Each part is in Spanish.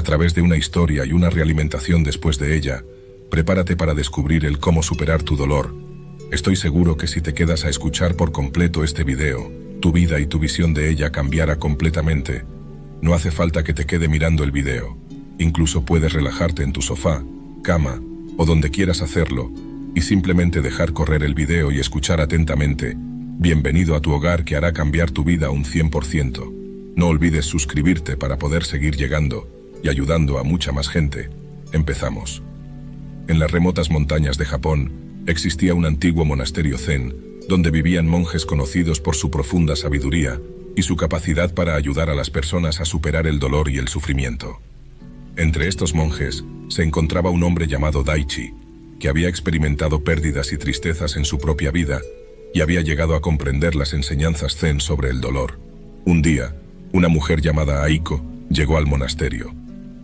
a través de una historia y una realimentación después de ella. Prepárate para descubrir el cómo superar tu dolor. Estoy seguro que si te quedas a escuchar por completo este video, tu vida y tu visión de ella cambiará completamente. No hace falta que te quede mirando el video. Incluso puedes relajarte en tu sofá, cama o donde quieras hacerlo y simplemente dejar correr el video y escuchar atentamente. Bienvenido a tu hogar que hará cambiar tu vida un 100%. No olvides suscribirte para poder seguir llegando y ayudando a mucha más gente. Empezamos. En las remotas montañas de Japón existía un antiguo monasterio zen donde vivían monjes conocidos por su profunda sabiduría y su capacidad para ayudar a las personas a superar el dolor y el sufrimiento. Entre estos monjes se encontraba un hombre llamado Daichi, que había experimentado pérdidas y tristezas en su propia vida y había llegado a comprender las enseñanzas zen sobre el dolor. Un día, una mujer llamada Aiko llegó al monasterio.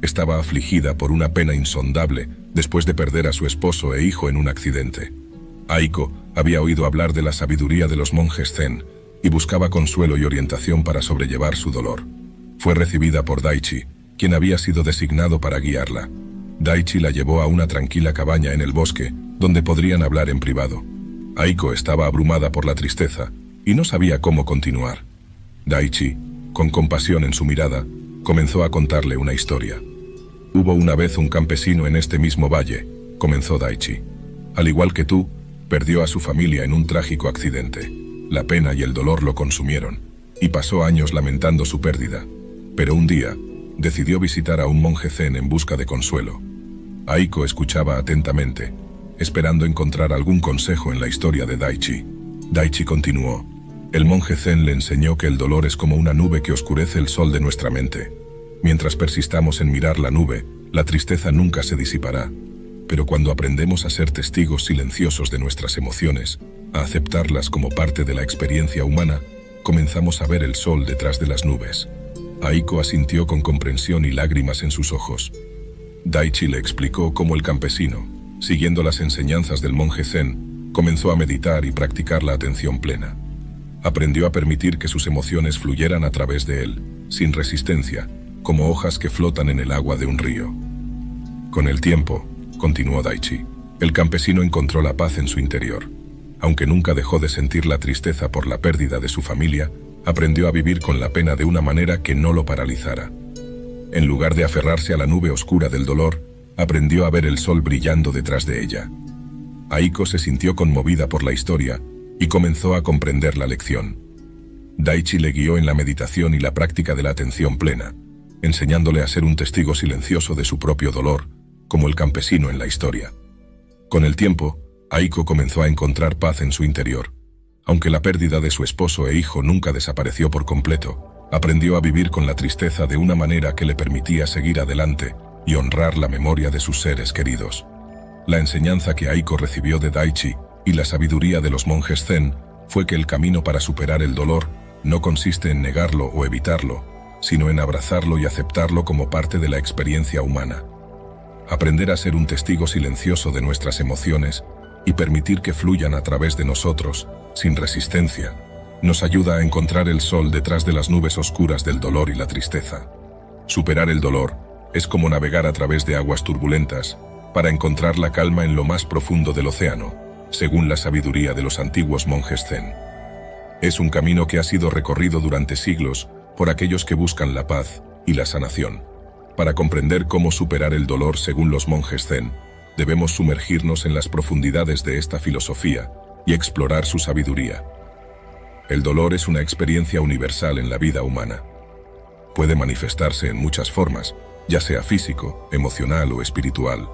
Estaba afligida por una pena insondable después de perder a su esposo e hijo en un accidente. Aiko había oído hablar de la sabiduría de los monjes zen y buscaba consuelo y orientación para sobrellevar su dolor. Fue recibida por Daichi, quien había sido designado para guiarla. Daichi la llevó a una tranquila cabaña en el bosque, donde podrían hablar en privado. Aiko estaba abrumada por la tristeza y no sabía cómo continuar. Daichi, con compasión en su mirada, comenzó a contarle una historia. Hubo una vez un campesino en este mismo valle, comenzó Daichi. Al igual que tú, perdió a su familia en un trágico accidente. La pena y el dolor lo consumieron, y pasó años lamentando su pérdida. Pero un día, decidió visitar a un monje zen en busca de consuelo. Aiko escuchaba atentamente, esperando encontrar algún consejo en la historia de Daichi. Daichi continuó. El monje zen le enseñó que el dolor es como una nube que oscurece el sol de nuestra mente. Mientras persistamos en mirar la nube, la tristeza nunca se disipará. Pero cuando aprendemos a ser testigos silenciosos de nuestras emociones, a aceptarlas como parte de la experiencia humana, comenzamos a ver el sol detrás de las nubes. Aiko asintió con comprensión y lágrimas en sus ojos. Daichi le explicó cómo el campesino, siguiendo las enseñanzas del monje zen, comenzó a meditar y practicar la atención plena. Aprendió a permitir que sus emociones fluyeran a través de él, sin resistencia, como hojas que flotan en el agua de un río. Con el tiempo, continuó Daichi, el campesino encontró la paz en su interior. Aunque nunca dejó de sentir la tristeza por la pérdida de su familia, aprendió a vivir con la pena de una manera que no lo paralizara. En lugar de aferrarse a la nube oscura del dolor, aprendió a ver el sol brillando detrás de ella. Aiko se sintió conmovida por la historia y comenzó a comprender la lección. Daichi le guió en la meditación y la práctica de la atención plena, enseñándole a ser un testigo silencioso de su propio dolor, como el campesino en la historia. Con el tiempo, Aiko comenzó a encontrar paz en su interior. Aunque la pérdida de su esposo e hijo nunca desapareció por completo, aprendió a vivir con la tristeza de una manera que le permitía seguir adelante y honrar la memoria de sus seres queridos. La enseñanza que Aiko recibió de Daichi y la sabiduría de los monjes zen fue que el camino para superar el dolor no consiste en negarlo o evitarlo, sino en abrazarlo y aceptarlo como parte de la experiencia humana. Aprender a ser un testigo silencioso de nuestras emociones y permitir que fluyan a través de nosotros, sin resistencia, nos ayuda a encontrar el sol detrás de las nubes oscuras del dolor y la tristeza. Superar el dolor es como navegar a través de aguas turbulentas para encontrar la calma en lo más profundo del océano, según la sabiduría de los antiguos monjes zen. Es un camino que ha sido recorrido durante siglos por aquellos que buscan la paz y la sanación. Para comprender cómo superar el dolor según los monjes zen, debemos sumergirnos en las profundidades de esta filosofía y explorar su sabiduría. El dolor es una experiencia universal en la vida humana. Puede manifestarse en muchas formas, ya sea físico, emocional o espiritual.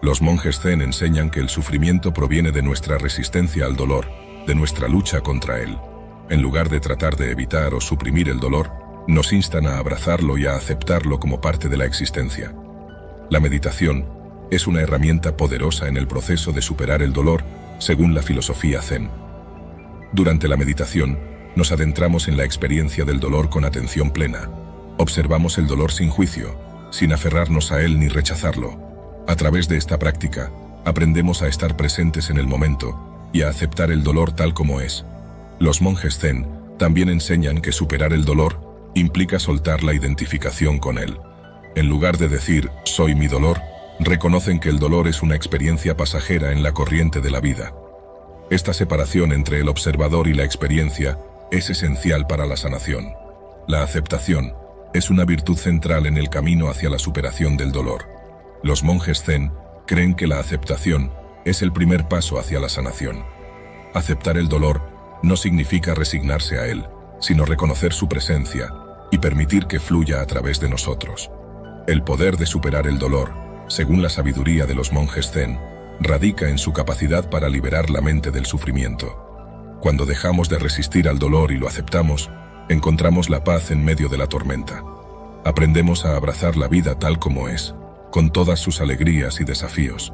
Los monjes zen enseñan que el sufrimiento proviene de nuestra resistencia al dolor, de nuestra lucha contra él. En lugar de tratar de evitar o suprimir el dolor, nos instan a abrazarlo y a aceptarlo como parte de la existencia. La meditación es una herramienta poderosa en el proceso de superar el dolor, según la filosofía zen. Durante la meditación, nos adentramos en la experiencia del dolor con atención plena. Observamos el dolor sin juicio, sin aferrarnos a él ni rechazarlo. A través de esta práctica, aprendemos a estar presentes en el momento y a aceptar el dolor tal como es. Los monjes zen también enseñan que superar el dolor implica soltar la identificación con él. En lugar de decir, soy mi dolor, reconocen que el dolor es una experiencia pasajera en la corriente de la vida. Esta separación entre el observador y la experiencia es esencial para la sanación. La aceptación es una virtud central en el camino hacia la superación del dolor. Los monjes zen creen que la aceptación es el primer paso hacia la sanación. Aceptar el dolor no significa resignarse a él, sino reconocer su presencia y permitir que fluya a través de nosotros. El poder de superar el dolor, según la sabiduría de los monjes zen, radica en su capacidad para liberar la mente del sufrimiento. Cuando dejamos de resistir al dolor y lo aceptamos, encontramos la paz en medio de la tormenta. Aprendemos a abrazar la vida tal como es, con todas sus alegrías y desafíos.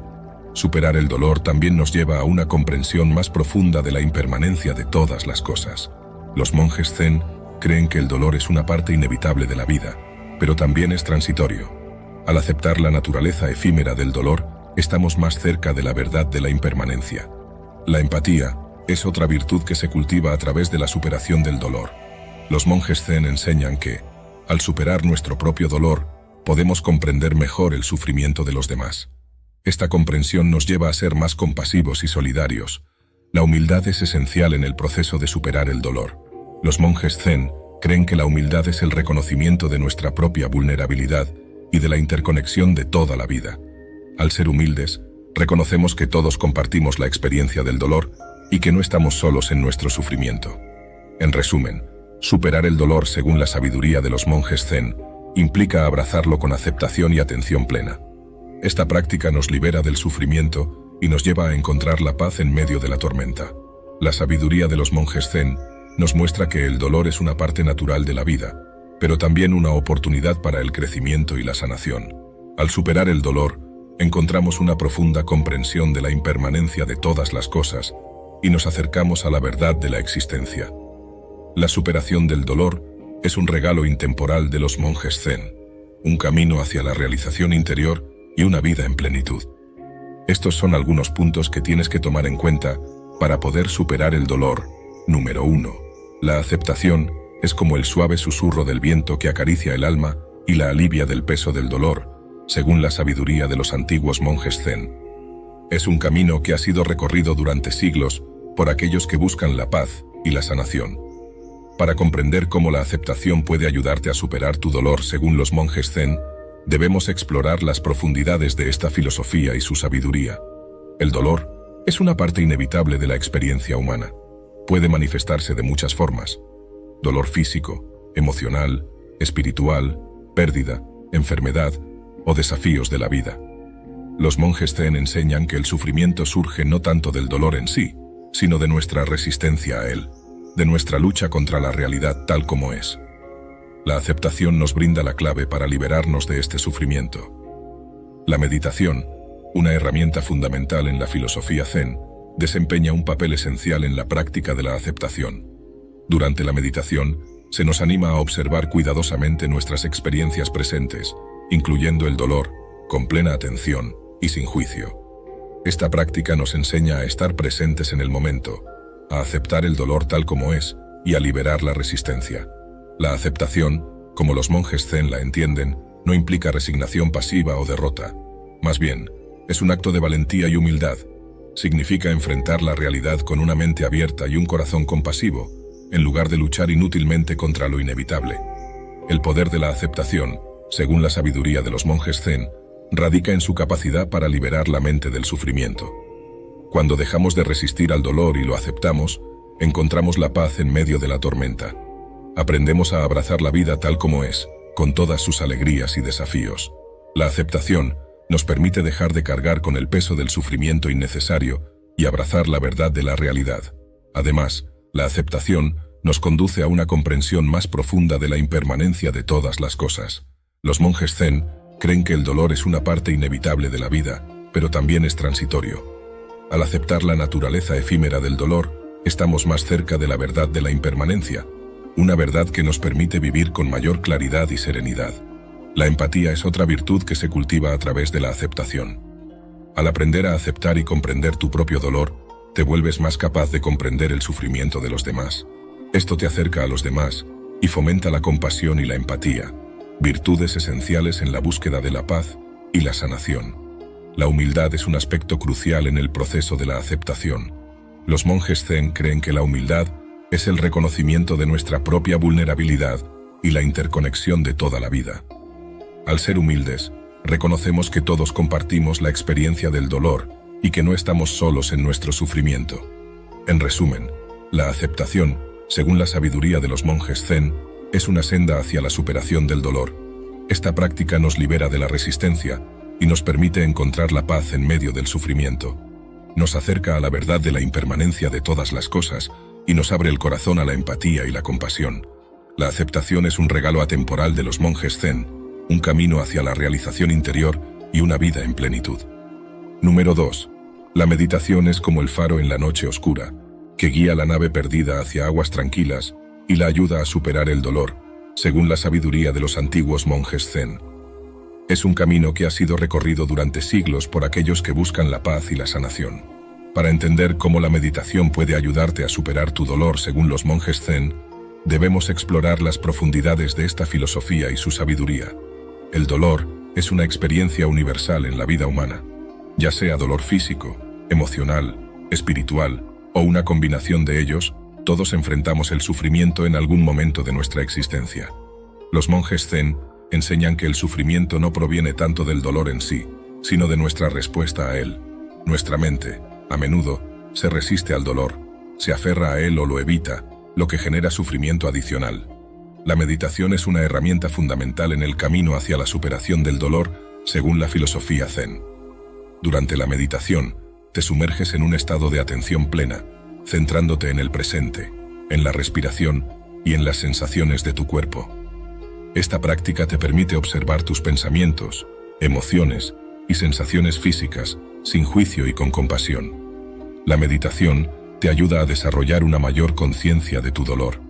Superar el dolor también nos lleva a una comprensión más profunda de la impermanencia de todas las cosas. Los monjes zen creen que el dolor es una parte inevitable de la vida, pero también es transitorio. Al aceptar la naturaleza efímera del dolor, estamos más cerca de la verdad de la impermanencia. La empatía es otra virtud que se cultiva a través de la superación del dolor. Los monjes zen enseñan que, al superar nuestro propio dolor, podemos comprender mejor el sufrimiento de los demás. Esta comprensión nos lleva a ser más compasivos y solidarios. La humildad es esencial en el proceso de superar el dolor. Los monjes zen creen que la humildad es el reconocimiento de nuestra propia vulnerabilidad y de la interconexión de toda la vida. Al ser humildes, reconocemos que todos compartimos la experiencia del dolor y que no estamos solos en nuestro sufrimiento. En resumen, superar el dolor según la sabiduría de los monjes zen implica abrazarlo con aceptación y atención plena. Esta práctica nos libera del sufrimiento y nos lleva a encontrar la paz en medio de la tormenta. La sabiduría de los monjes zen nos muestra que el dolor es una parte natural de la vida, pero también una oportunidad para el crecimiento y la sanación. Al superar el dolor, encontramos una profunda comprensión de la impermanencia de todas las cosas y nos acercamos a la verdad de la existencia. La superación del dolor es un regalo intemporal de los monjes zen, un camino hacia la realización interior y una vida en plenitud. Estos son algunos puntos que tienes que tomar en cuenta para poder superar el dolor. Número 1. La aceptación es como el suave susurro del viento que acaricia el alma y la alivia del peso del dolor, según la sabiduría de los antiguos monjes zen. Es un camino que ha sido recorrido durante siglos por aquellos que buscan la paz y la sanación. Para comprender cómo la aceptación puede ayudarte a superar tu dolor según los monjes zen, debemos explorar las profundidades de esta filosofía y su sabiduría. El dolor es una parte inevitable de la experiencia humana. Puede manifestarse de muchas formas: dolor físico, emocional, espiritual, pérdida, enfermedad o desafíos de la vida. Los monjes zen enseñan que el sufrimiento surge no tanto del dolor en sí, sino de nuestra resistencia a él, de nuestra lucha contra la realidad tal como es. La aceptación nos brinda la clave para liberarnos de este sufrimiento. La meditación, una herramienta fundamental en la filosofía zen, desempeña un papel esencial en la práctica de la aceptación. Durante la meditación, se nos anima a observar cuidadosamente nuestras experiencias presentes, incluyendo el dolor, con plena atención y sin juicio. Esta práctica nos enseña a estar presentes en el momento, a aceptar el dolor tal como es y a liberar la resistencia. La aceptación, como los monjes zen la entienden, no implica resignación pasiva o derrota. Más bien, es un acto de valentía y humildad. Significa enfrentar la realidad con una mente abierta y un corazón compasivo, en lugar de luchar inútilmente contra lo inevitable. El poder de la aceptación, según la sabiduría de los monjes zen, radica en su capacidad para liberar la mente del sufrimiento. Cuando dejamos de resistir al dolor y lo aceptamos, encontramos la paz en medio de la tormenta. Aprendemos a abrazar la vida tal como es, con todas sus alegrías y desafíos. La aceptación nos permite dejar de cargar con el peso del sufrimiento innecesario y abrazar la verdad de la realidad. Además, la aceptación nos conduce a una comprensión más profunda de la impermanencia de todas las cosas. Los monjes zen creen que el dolor es una parte inevitable de la vida, pero también es transitorio. Al aceptar la naturaleza efímera del dolor, estamos más cerca de la verdad de la impermanencia, una verdad que nos permite vivir con mayor claridad y serenidad. La empatía es otra virtud que se cultiva a través de la aceptación. Al aprender a aceptar y comprender tu propio dolor, te vuelves más capaz de comprender el sufrimiento de los demás. Esto te acerca a los demás y fomenta la compasión y la empatía. virtudes esenciales en la búsqueda de la paz y la sanación. La humildad es un aspecto crucial en el proceso de la aceptación. Los monjes Zen creen que la humildad es el reconocimiento de nuestra propia vulnerabilidad y la interconexión de toda la vida. Al ser humildes, reconocemos que todos compartimos la experiencia del dolor y que no estamos solos en nuestro sufrimiento. En resumen, la aceptación, según la sabiduría de los monjes Zen, es una senda hacia la superación del dolor. Esta práctica nos libera de la resistencia y nos permite encontrar la paz en medio del sufrimiento. Nos acerca a la verdad de la impermanencia de todas las cosas y nos abre el corazón a la empatía y la compasión. La aceptación es un regalo atemporal de los monjes Zen, un camino hacia la realización interior y una vida en plenitud. Número 2. La meditación es como el faro en la noche oscura, que guía la nave perdida hacia aguas tranquilas y la ayuda a superar el dolor, según la sabiduría de los antiguos monjes Zen. Es un camino que ha sido recorrido durante siglos por aquellos que buscan la paz y la sanación. Para entender cómo la meditación puede ayudarte a superar tu dolor según los monjes Zen, debemos explorar las profundidades de esta filosofía y su sabiduría. El dolor es una experiencia universal en la vida humana, ya sea dolor físico, emocional, espiritual o una combinación de ellos. Todos enfrentamos el sufrimiento en algún momento de nuestra existencia. Los monjes Zen enseñan que el sufrimiento no proviene tanto del dolor en sí, sino de nuestra respuesta a él. Nuestra mente, a menudo, se resiste al dolor, se aferra a él o lo evita, lo que genera sufrimiento adicional. La meditación es una herramienta fundamental en el camino hacia la superación del dolor, según la filosofía Zen. Durante la meditación, te sumerges en un estado de atención plena, centrándote en el presente, en la respiración y en las sensaciones de tu cuerpo. Esta práctica te permite observar tus pensamientos, emociones y sensaciones físicas sin juicio y con compasión. La meditación te ayuda a desarrollar una mayor conciencia de tu dolor.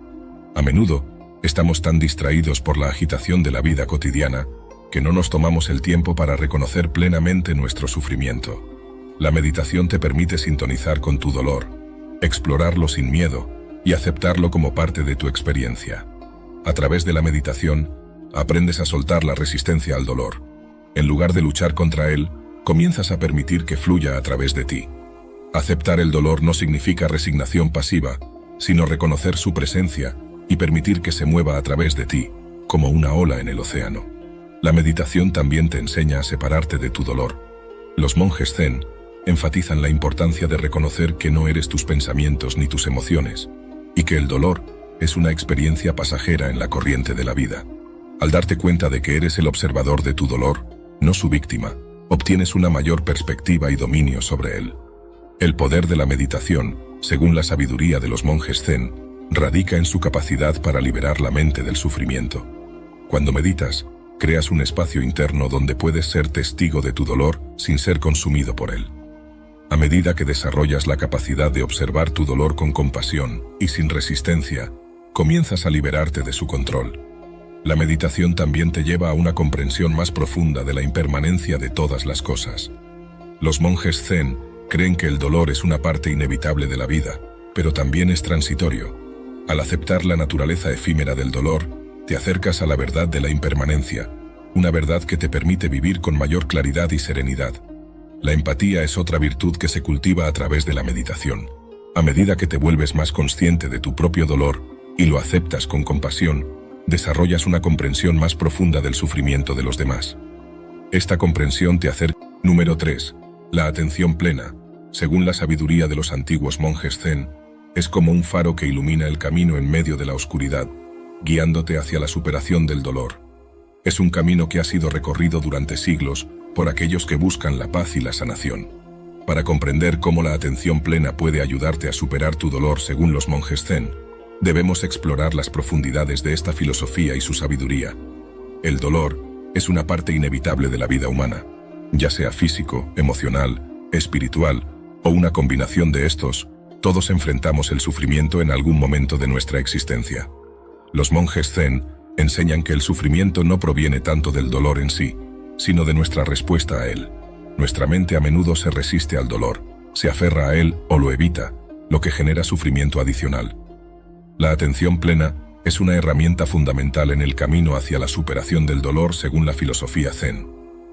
A menudo, estamos tan distraídos por la agitación de la vida cotidiana que no nos tomamos el tiempo para reconocer plenamente nuestro sufrimiento. La meditación te permite sintonizar con tu dolor, explorarlo sin miedo y aceptarlo como parte de tu experiencia. A través de la meditación, aprendes a soltar la resistencia al dolor. En lugar de luchar contra él, comienzas a permitir que fluya a través de ti. Aceptar el dolor no significa resignación pasiva, sino reconocer su presencia y permitir que se mueva a través de ti, como una ola en el océano. La meditación también te enseña a separarte de tu dolor. Los monjes Zen enfatizan la importancia de reconocer que no eres tus pensamientos ni tus emociones, y que el dolor es una experiencia pasajera en la corriente de la vida. Al darte cuenta de que eres el observador de tu dolor, no su víctima, obtienes una mayor perspectiva y dominio sobre él. El poder de la meditación, según la sabiduría de los monjes Zen, radica en su capacidad para liberar la mente del sufrimiento. Cuando meditas, creas un espacio interno donde puedes ser testigo de tu dolor sin ser consumido por él. A medida que desarrollas la capacidad de observar tu dolor con compasión y sin resistencia, comienzas a liberarte de su control. La meditación también te lleva a una comprensión más profunda de la impermanencia de todas las cosas. Los monjes Zen creen que el dolor es una parte inevitable de la vida, pero también es transitorio. Al aceptar la naturaleza efímera del dolor, te acercas a la verdad de la impermanencia, una verdad que te permite vivir con mayor claridad y serenidad. La empatía es otra virtud que se cultiva a través de la meditación. A medida que te vuelves más consciente de tu propio dolor y lo aceptas con compasión, desarrollas una comprensión más profunda del sufrimiento de los demás. Esta comprensión te acerca. Número 3. La atención plena, según la sabiduría de los antiguos monjes Zen, es como un faro que ilumina el camino en medio de la oscuridad, guiándote hacia la superación del dolor. Es un camino que ha sido recorrido durante siglos por aquellos que buscan la paz y la sanación. Para comprender cómo la atención plena puede ayudarte a superar tu dolor según los monjes Zen, debemos explorar las profundidades de esta filosofía y su sabiduría. El dolor es una parte inevitable de la vida humana, ya sea físico, emocional, espiritual o una combinación de estos. Todos enfrentamos el sufrimiento en algún momento de nuestra existencia. Los monjes Zen enseñan que el sufrimiento no proviene tanto del dolor en sí, sino de nuestra respuesta a él. Nuestra mente a menudo se resiste al dolor, se aferra a él o lo evita, lo que genera sufrimiento adicional. La atención plena Es una herramienta fundamental en el camino hacia la superación del dolor según la filosofía Zen.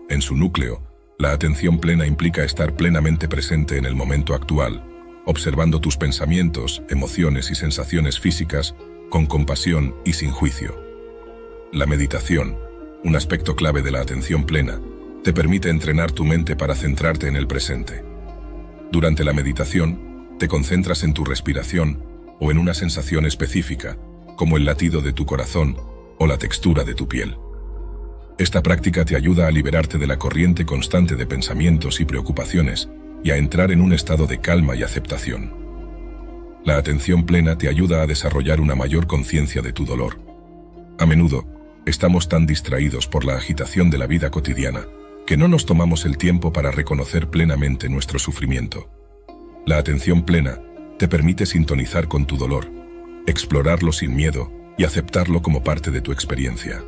En su núcleo, la atención plena implica estar plenamente presente en el momento actual, observando tus pensamientos, emociones y sensaciones físicas con compasión y sin juicio. La meditación, un aspecto clave de la atención plena, te permite entrenar tu mente para centrarte en el presente. Durante la meditación, te concentras en tu respiración o en una sensación específica, como el latido de tu corazón o la textura de tu piel. Esta práctica te ayuda a liberarte de la corriente constante de pensamientos y preocupaciones y a entrar en un estado de calma y aceptación. La atención plena te ayuda a desarrollar una mayor conciencia de tu dolor. A menudo, estamos tan distraídos por la agitación de la vida cotidiana que no nos tomamos el tiempo para reconocer plenamente nuestro sufrimiento. La atención plena te permite sintonizar con tu dolor, explorarlo sin miedo y aceptarlo como parte de tu experiencia.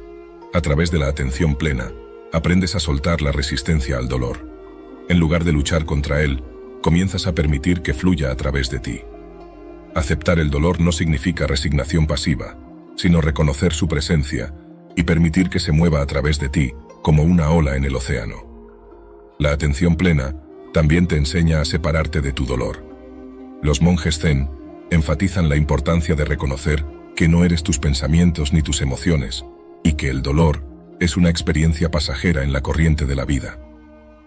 A través de la atención plena, aprendes a soltar la resistencia al dolor. En lugar de luchar contra él, comienzas a permitir que fluya a través de ti. Aceptar el dolor no significa resignación pasiva, sino reconocer su presencia y permitir que se mueva a través de ti, como una ola en el océano. La atención plena también te enseña a separarte de tu dolor. Los monjes Zen enfatizan la importancia de reconocer que no eres tus pensamientos ni tus emociones, y que el dolor es una experiencia pasajera en la corriente de la vida.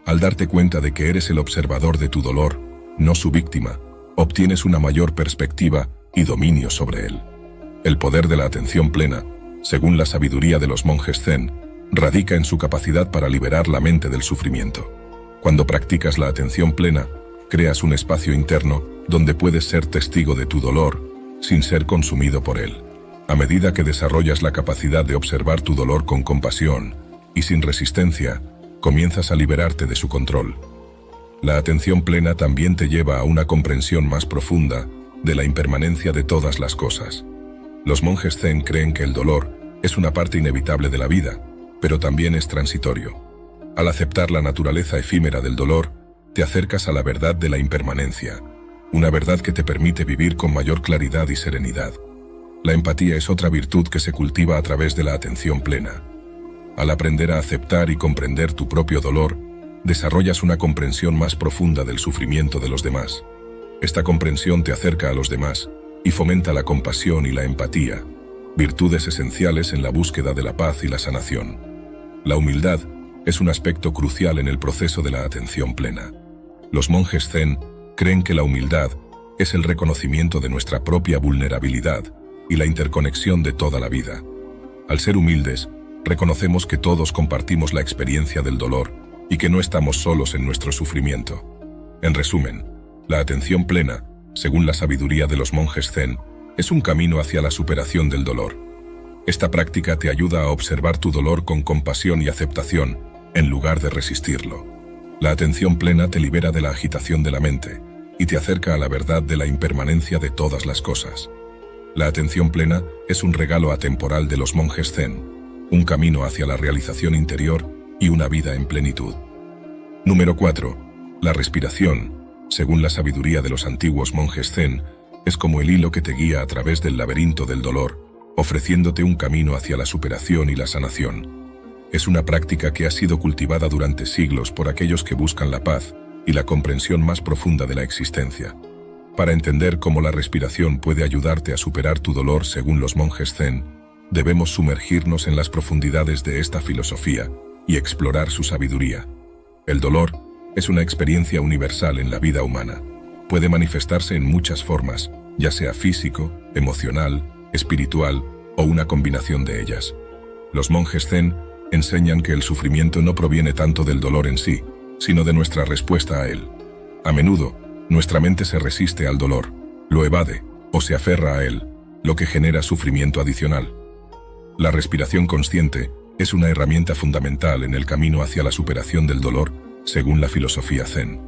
Al darte cuenta de que eres el observador de tu dolor, no su víctima, obtienes una mayor perspectiva y dominio sobre él. El poder de la atención plena, según la sabiduría de los monjes Zen, radica en su capacidad para liberar la mente del sufrimiento. Cuando practicas la atención plena, creas un espacio interno donde puedes ser testigo de tu dolor, sin ser consumido por él. A medida que desarrollas la capacidad de observar tu dolor con compasión y sin resistencia, comienzas a liberarte de su control. La atención plena también te lleva a una comprensión más profunda de la impermanencia de todas las cosas. Los monjes Zen creen que el dolor es una parte inevitable de la vida, pero también es transitorio. Al aceptar la naturaleza efímera del dolor, te acercas a la verdad de la impermanencia, una verdad que te permite vivir con mayor claridad y serenidad. La empatía es otra virtud que se cultiva a través de la atención plena. Al aprender a aceptar y comprender tu propio dolor, desarrollas una comprensión más profunda del sufrimiento de los demás. Esta comprensión te acerca a los demás y fomenta la compasión y la empatía, virtudes esenciales en la búsqueda de la paz y la sanación. La humildad es un aspecto crucial en el proceso de la atención plena. Los monjes Zen creen que la humildad es el reconocimiento de nuestra propia vulnerabilidad y la interconexión de toda la vida. Al ser humildes, reconocemos que todos compartimos la experiencia del dolor y que no estamos solos en nuestro sufrimiento. En resumen, la atención plena, según la sabiduría de los monjes Zen, es un camino hacia la superación del dolor. Esta práctica te ayuda a observar tu dolor con compasión y aceptación, en lugar de resistirlo. La atención plena te libera de la agitación de la mente y te acerca a la verdad de la impermanencia de todas las cosas. La atención plena es un regalo atemporal de los monjes Zen, un camino hacia la realización interior y una vida en plenitud. Número 4. La respiración, según la sabiduría de los antiguos monjes Zen, es como el hilo que te guía a través del laberinto del dolor, ofreciéndote un camino hacia la superación y la sanación. Es una práctica que ha sido cultivada durante siglos por aquellos que buscan la paz y la comprensión más profunda de la existencia. Para entender cómo la respiración puede ayudarte a superar tu dolor según los monjes Zen, debemos sumergirnos en las profundidades de esta filosofía y explorar su sabiduría. El dolor es una experiencia universal en la vida humana. Puede manifestarse en muchas formas, ya sea físico, emocional, espiritual o una combinación de ellas. Los monjes Zen enseñan que el sufrimiento no proviene tanto del dolor en sí, sino de nuestra respuesta a él. A menudo, nuestra mente se resiste al dolor, lo evade o se aferra a él, lo que genera sufrimiento adicional. La respiración consciente es una herramienta fundamental en el camino hacia la superación del dolor, según la filosofía Zen.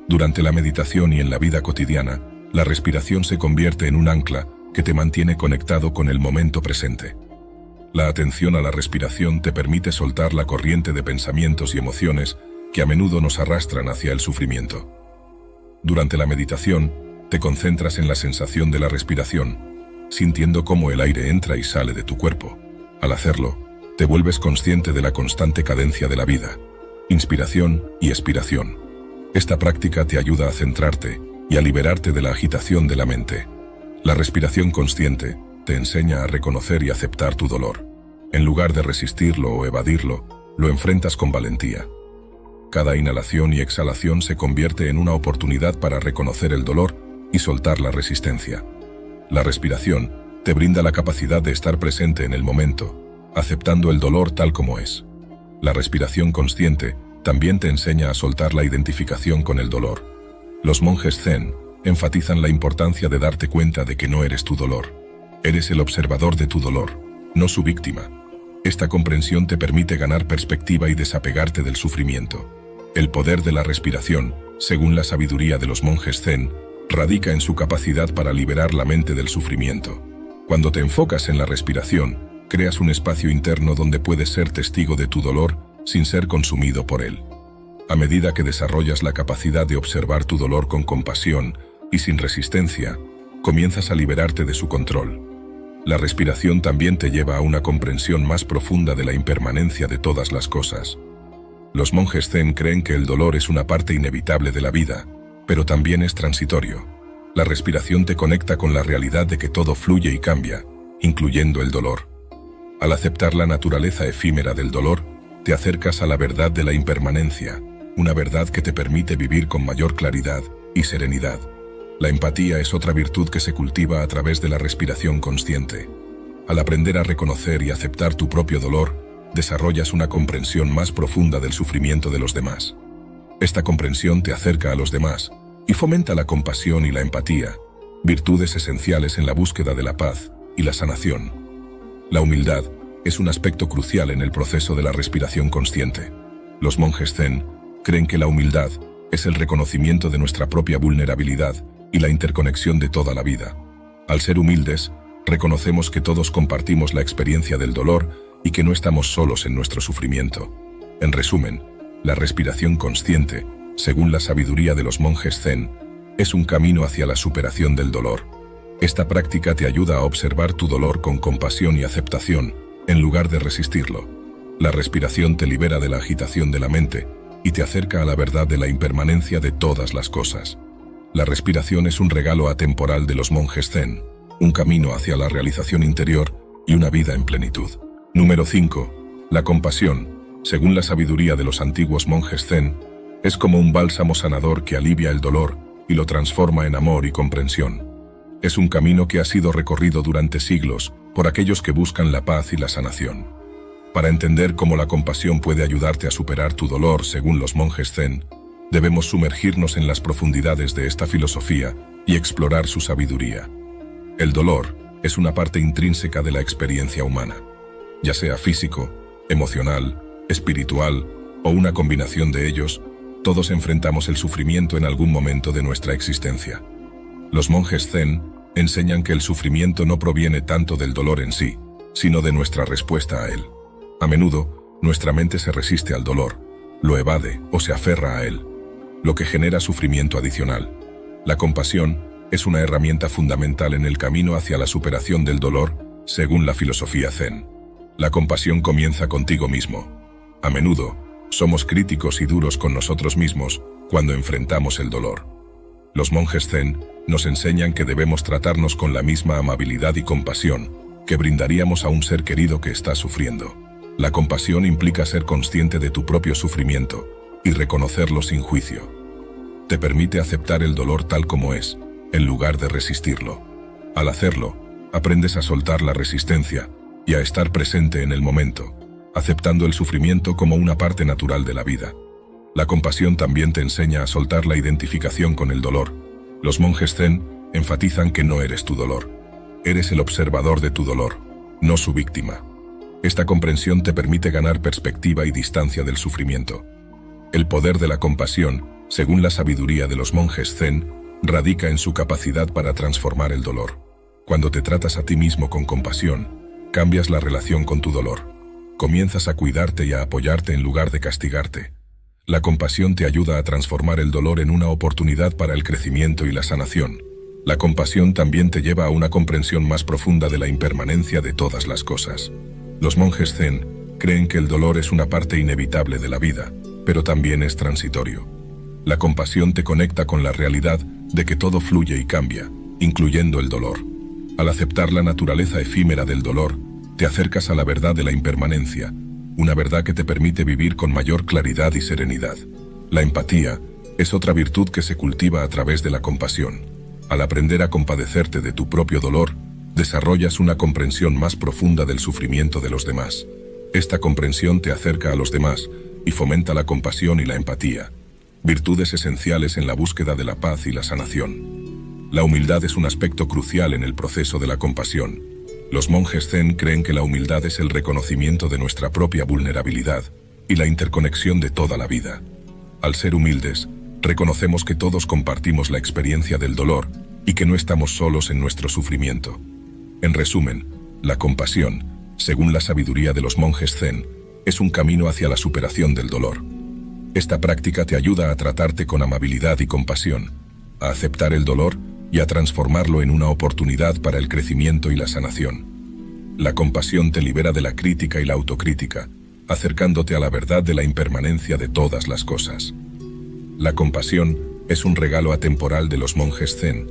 Durante la meditación y en la vida cotidiana, la respiración se convierte en un ancla que te mantiene conectado con el momento presente. La atención a la respiración te permite soltar la corriente de pensamientos y emociones que a menudo nos arrastran hacia el sufrimiento. Durante la meditación, te concentras en la sensación de la respiración, sintiendo cómo el aire entra y sale de tu cuerpo. Al hacerlo, te vuelves consciente de la constante cadencia de la vida, inspiración y expiración. Esta práctica te ayuda a centrarte y a liberarte de la agitación de la mente. La respiración consciente te enseña a reconocer y aceptar tu dolor. En lugar de resistirlo o evadirlo, lo enfrentas con valentía. Cada inhalación y exhalación se convierte en una oportunidad para reconocer el dolor y soltar la resistencia. La respiración te brinda la capacidad de estar presente en el momento, aceptando el dolor tal como es. La respiración consciente también te enseña a soltar la identificación con el dolor. Los monjes zen enfatizan la importancia de darte cuenta de que no eres tu dolor. Eres el observador de tu dolor, no su víctima. Esta comprensión te permite ganar perspectiva y desapegarte del sufrimiento. El poder de la respiración, según la sabiduría de los monjes zen, radica en su capacidad para liberar la mente del sufrimiento. Cuando te enfocas en la respiración, creas un espacio interno donde puedes ser testigo de tu dolor sin ser consumido por él. A medida que desarrollas la capacidad de observar tu dolor con compasión y sin resistencia, comienzas a liberarte de su control. La respiración también te lleva a una comprensión más profunda de la impermanencia de todas las cosas. Los monjes zen creen que el dolor es una parte inevitable de la vida, pero también es transitorio. La respiración te conecta con la realidad de que todo fluye y cambia, incluyendo el dolor. Al aceptar la naturaleza efímera del dolor, te acercas a la verdad de la impermanencia, una verdad que te permite vivir con mayor claridad y serenidad. La empatía es otra virtud que se cultiva a través de la respiración consciente. Al aprender a reconocer y aceptar tu propio dolor, desarrollas una comprensión más profunda del sufrimiento de los demás. Esta comprensión te acerca a los demás y fomenta la compasión y la empatía, virtudes esenciales en la búsqueda de la paz y la sanación. La humildad es un aspecto crucial en el proceso de la respiración consciente. Los monjes zen creen que la humildad es el reconocimiento de nuestra propia vulnerabilidad y la interconexión de toda la vida. Al ser humildes, reconocemos que todos compartimos la experiencia del dolor y que no estamos solos en nuestro sufrimiento. En resumen, la respiración consciente, según la sabiduría de los monjes zen, es un camino hacia la superación del dolor. Esta práctica te ayuda a observar tu dolor con compasión y aceptación, en lugar de resistirlo. La respiración te libera de la agitación de la mente y te acerca a la verdad de la impermanencia de todas las cosas. La respiración es un regalo atemporal de los monjes zen, un camino hacia la realización interior y una vida en plenitud. Número 5. La compasión, según la sabiduría de los antiguos monjes zen, es como un bálsamo sanador que alivia el dolor y lo transforma en amor y comprensión. Es un camino que ha sido recorrido durante siglos por aquellos que buscan la paz y la sanación. Para entender cómo la compasión puede ayudarte a superar tu dolor según los monjes zen, debemos sumergirnos en las profundidades de esta filosofía y explorar su sabiduría. El dolor es una parte intrínseca de la experiencia humana, ya sea físico, emocional, espiritual o una combinación de ellos. Todos enfrentamos el sufrimiento en algún momento de nuestra existencia. Los monjes zen enseñan que el sufrimiento no proviene tanto del dolor en sí, sino de nuestra respuesta a él. A menudo, nuestra mente se resiste al dolor, lo evade o se aferra a él, lo que genera sufrimiento adicional. La compasión es una herramienta fundamental en el camino hacia la superación del dolor, según la filosofía zen. La compasión comienza contigo mismo. A menudo, somos críticos y duros con nosotros mismos cuando enfrentamos el dolor. Los monjes zen nos enseñan que debemos tratarnos con la misma amabilidad y compasión que brindaríamos a un ser querido que está sufriendo. La compasión implica ser consciente de tu propio sufrimiento y reconocerlo sin juicio. Te permite aceptar el dolor tal como es, en lugar de resistirlo. Al hacerlo, aprendes a soltar la resistencia y a estar presente en el momento, aceptando el sufrimiento como una parte natural de la vida. La compasión también te enseña a soltar la identificación con el dolor. Los monjes zen enfatizan que no eres tu dolor. Eres el observador de tu dolor, no su víctima. Esta comprensión te permite ganar perspectiva y distancia del sufrimiento. El poder de la compasión, según la sabiduría de los monjes zen, radica en su capacidad para transformar el dolor. Cuando te tratas a ti mismo con compasión, cambias la relación con tu dolor. Comienzas a cuidarte y a apoyarte en lugar de castigarte. La compasión te ayuda a transformar el dolor en una oportunidad para el crecimiento y la sanación. La compasión también te lleva a una comprensión más profunda de la impermanencia de todas las cosas. Los monjes zen creen que el dolor es una parte inevitable de la vida, pero también es transitorio. La compasión te conecta con la realidad de que todo fluye y cambia, incluyendo el dolor. Al aceptar la naturaleza efímera del dolor, te acercas a la verdad de la impermanencia, una verdad que te permite vivir con mayor claridad y serenidad. La empatía es otra virtud que se cultiva a través de la compasión. Al aprender a compadecerte de tu propio dolor, desarrollas una comprensión más profunda del sufrimiento de los demás. Esta comprensión te acerca a los demás y fomenta la compasión y la empatía, virtudes esenciales en la búsqueda de la paz y la sanación. La humildad es un aspecto crucial en el proceso de la compasión. Los monjes zen creen que la humildad es el reconocimiento de nuestra propia vulnerabilidad y la interconexión de toda la vida. Al ser humildes, reconocemos que todos compartimos la experiencia del dolor y que no estamos solos en nuestro sufrimiento. En resumen, la compasión, según la sabiduría de los monjes zen, es un camino hacia la superación del dolor. Esta práctica te ayuda a tratarte con amabilidad y compasión, a aceptar el dolor y a transformarlo en una oportunidad para el crecimiento y la sanación. La compasión te libera de la crítica y la autocrítica, acercándote a la verdad de la impermanencia de todas las cosas. La compasión es un regalo atemporal de los monjes zen,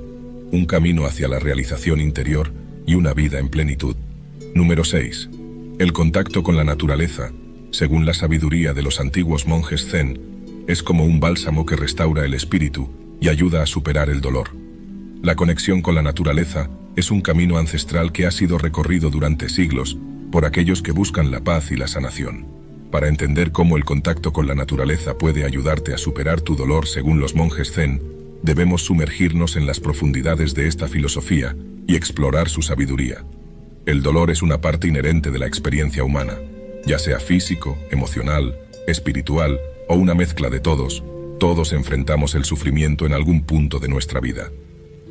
un camino hacia la realización interior y una vida en plenitud. Número 6. El contacto con la naturaleza, según la sabiduría de los antiguos monjes zen, es como un bálsamo que restaura el espíritu y ayuda a superar el dolor. La conexión con la naturaleza es un camino ancestral que ha sido recorrido durante siglos por aquellos que buscan la paz y la sanación. Para entender cómo el contacto con la naturaleza puede ayudarte a superar tu dolor según los monjes zen, debemos sumergirnos en las profundidades de esta filosofía y explorar su sabiduría. El dolor es una parte inherente de la experiencia humana, ya sea físico, emocional, espiritual o una mezcla de todos. Todos enfrentamos el sufrimiento en algún punto de nuestra vida.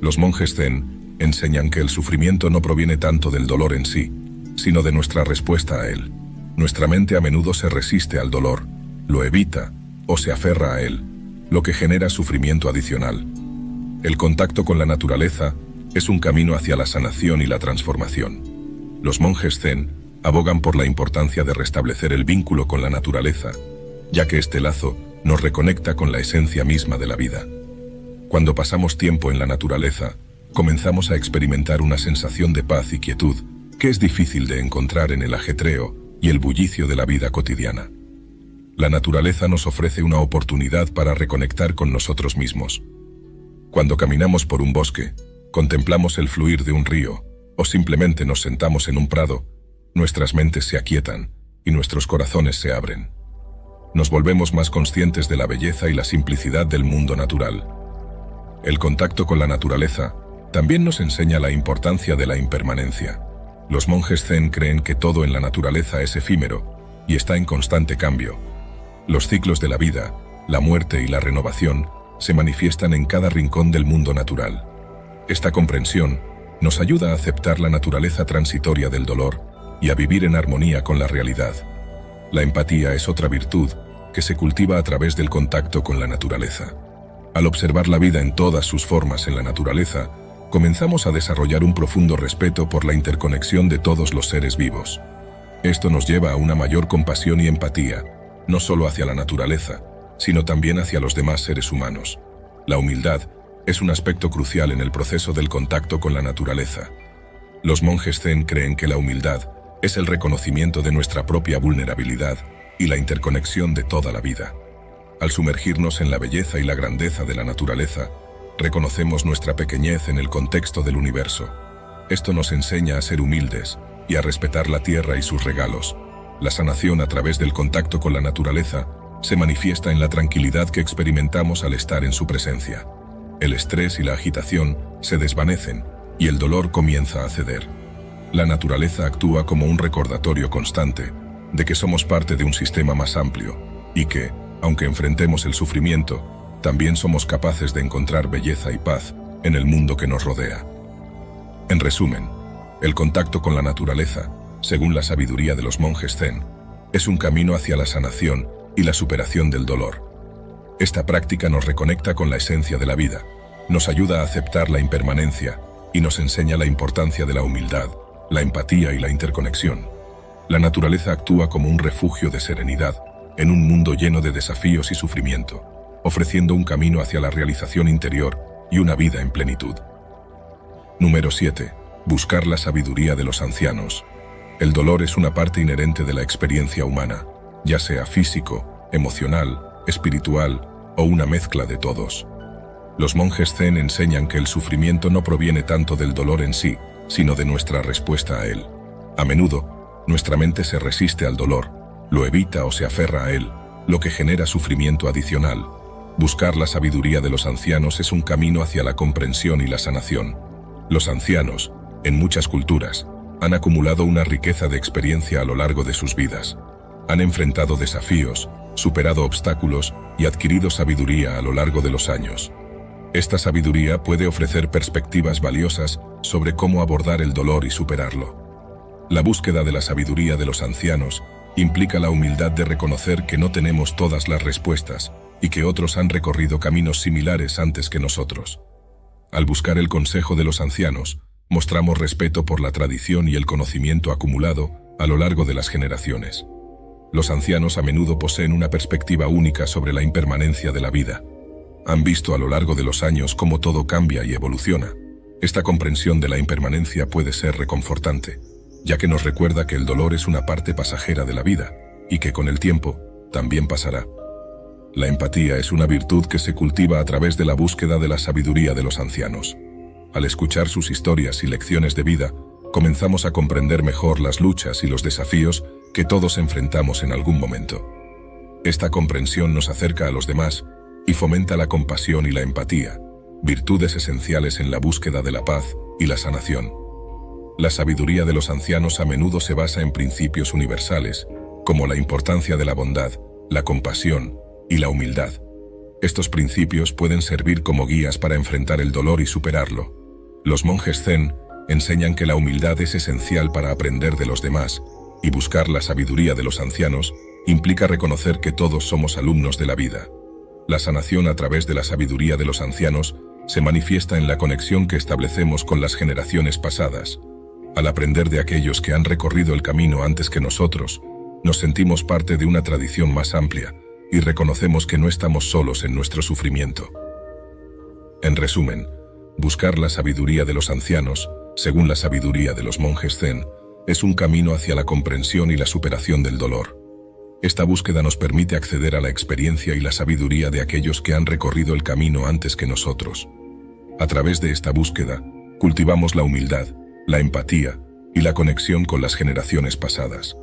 Los monjes zen enseñan que el sufrimiento no proviene tanto del dolor en sí, sino de nuestra respuesta a él. Nuestra mente a menudo se resiste al dolor, lo evita o se aferra a él, lo que genera sufrimiento adicional. El contacto con la naturaleza es un camino hacia la sanación y la transformación. Los monjes zen abogan por la importancia de restablecer el vínculo con la naturaleza, ya que este lazo nos reconecta con la esencia misma de la vida. Cuando pasamos tiempo en la naturaleza, comenzamos a experimentar una sensación de paz y quietud que es difícil de encontrar en el ajetreo y el bullicio de la vida cotidiana. La naturaleza nos ofrece una oportunidad para reconectar con nosotros mismos. Cuando caminamos por un bosque, contemplamos el fluir de un río, o simplemente nos sentamos en un prado, nuestras mentes se aquietan y nuestros corazones se abren. Nos volvemos más conscientes de la belleza y la simplicidad del mundo natural. El contacto con la naturaleza también nos enseña la importancia de la impermanencia. Los monjes zen creen que todo en la naturaleza es efímero y está en constante cambio. Los ciclos de la vida, la muerte y la renovación se manifiestan en cada rincón del mundo natural. Esta comprensión nos ayuda a aceptar la naturaleza transitoria del dolor y a vivir en armonía con la realidad. La empatía es otra virtud que se cultiva a través del contacto con la naturaleza. Al observar la vida en todas sus formas en la naturaleza, comenzamos a desarrollar un profundo respeto por la interconexión de todos los seres vivos. Esto nos lleva a una mayor compasión y empatía, no solo hacia la naturaleza, sino también hacia los demás seres humanos. La humildad es un aspecto crucial en el proceso del contacto con la naturaleza. Los monjes zen creen que la humildad es el reconocimiento de nuestra propia vulnerabilidad y la interconexión de toda la vida. Al sumergirnos en la belleza y la grandeza de la naturaleza, reconocemos nuestra pequeñez en el contexto del universo. Esto nos enseña a ser humildes y a respetar la tierra y sus regalos. La sanación a través del contacto con la naturaleza se manifiesta en la tranquilidad que experimentamos al estar en su presencia. El estrés y la agitación se desvanecen y el dolor comienza a ceder. La naturaleza actúa como un recordatorio constante de que somos parte de un sistema más amplio y que, aunque enfrentemos el sufrimiento, también somos capaces de encontrar belleza y paz en el mundo que nos rodea. En resumen, el contacto con la naturaleza, según la sabiduría de los monjes zen, es un camino hacia la sanación y la superación del dolor. Esta práctica nos reconecta con la esencia de la vida Nos ayuda a aceptar la impermanencia y nos enseña la importancia de la humildad, la empatía y la interconexión. La naturaleza actúa como un refugio de serenidad en un mundo lleno de desafíos y sufrimiento, ofreciendo un camino hacia la realización interior y una vida en plenitud. Número 7. Buscar la sabiduría de los ancianos. El dolor es una parte inherente de la experiencia humana, ya sea físico, emocional, espiritual o una mezcla de todos. Los monjes zen enseñan que el sufrimiento no proviene tanto del dolor en sí, sino de nuestra respuesta a él. A menudo, nuestra mente se resiste al dolor, lo evita o se aferra a él, lo que genera sufrimiento adicional. Buscar la sabiduría de los ancianos es un camino hacia la comprensión y la sanación. Los ancianos, en muchas culturas, han acumulado una riqueza de experiencia a lo largo de sus vidas. Han enfrentado desafíos, superado obstáculos y adquirido sabiduría a lo largo de los años. Esta sabiduría puede ofrecer perspectivas valiosas sobre cómo abordar el dolor y superarlo. La búsqueda de la sabiduría de los ancianos implica la humildad de reconocer que no tenemos todas las respuestas y que otros han recorrido caminos similares antes que nosotros. Al buscar el consejo de los ancianos, mostramos respeto por la tradición y el conocimiento acumulado a lo largo de las generaciones. Los ancianos a menudo poseen una perspectiva única sobre la impermanencia de la vida. Han visto a lo largo de los años cómo todo cambia y evoluciona. Esta comprensión de la impermanencia puede ser reconfortante, ya que nos recuerda que el dolor es una parte pasajera de la vida y que con el tiempo también pasará. La empatía es una virtud que se cultiva a través de la búsqueda de la sabiduría de los ancianos. Al escuchar sus historias y lecciones de vida, comenzamos a comprender mejor las luchas y los desafíos que todos enfrentamos en algún momento. Esta comprensión nos acerca a los demás y fomenta la compasión y la empatía, virtudes esenciales en la búsqueda de la paz y la sanación. La sabiduría de los ancianos a menudo se basa en principios universales, como la importancia de la bondad, la compasión y la humildad. Estos principios pueden servir como guías para enfrentar el dolor y superarlo. Los monjes zen enseñan que la humildad es esencial para aprender de los demás, y buscar la sabiduría de los ancianos implica reconocer que todos somos alumnos de la vida. La sanación a través de la sabiduría de los ancianos se manifiesta en la conexión que establecemos con las generaciones pasadas. Al aprender de aquellos que han recorrido el camino antes que nosotros, nos sentimos parte de una tradición más amplia y reconocemos que no estamos solos en nuestro sufrimiento. En resumen, buscar la sabiduría de los ancianos, según la sabiduría de los monjes zen, es un camino hacia la comprensión y la superación del dolor. Esta búsqueda nos permite acceder a la experiencia y la sabiduría de aquellos que han recorrido el camino antes que nosotros. A través de esta búsqueda, cultivamos la humildad, la empatía y la conexión con las generaciones pasadas.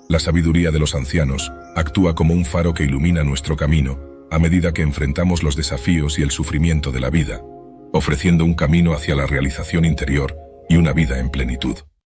La sabiduría de los ancianos actúa como un faro que ilumina nuestro camino a medida que enfrentamos los desafíos y el sufrimiento de la vida, ofreciendo un camino hacia la realización interior y una vida en plenitud.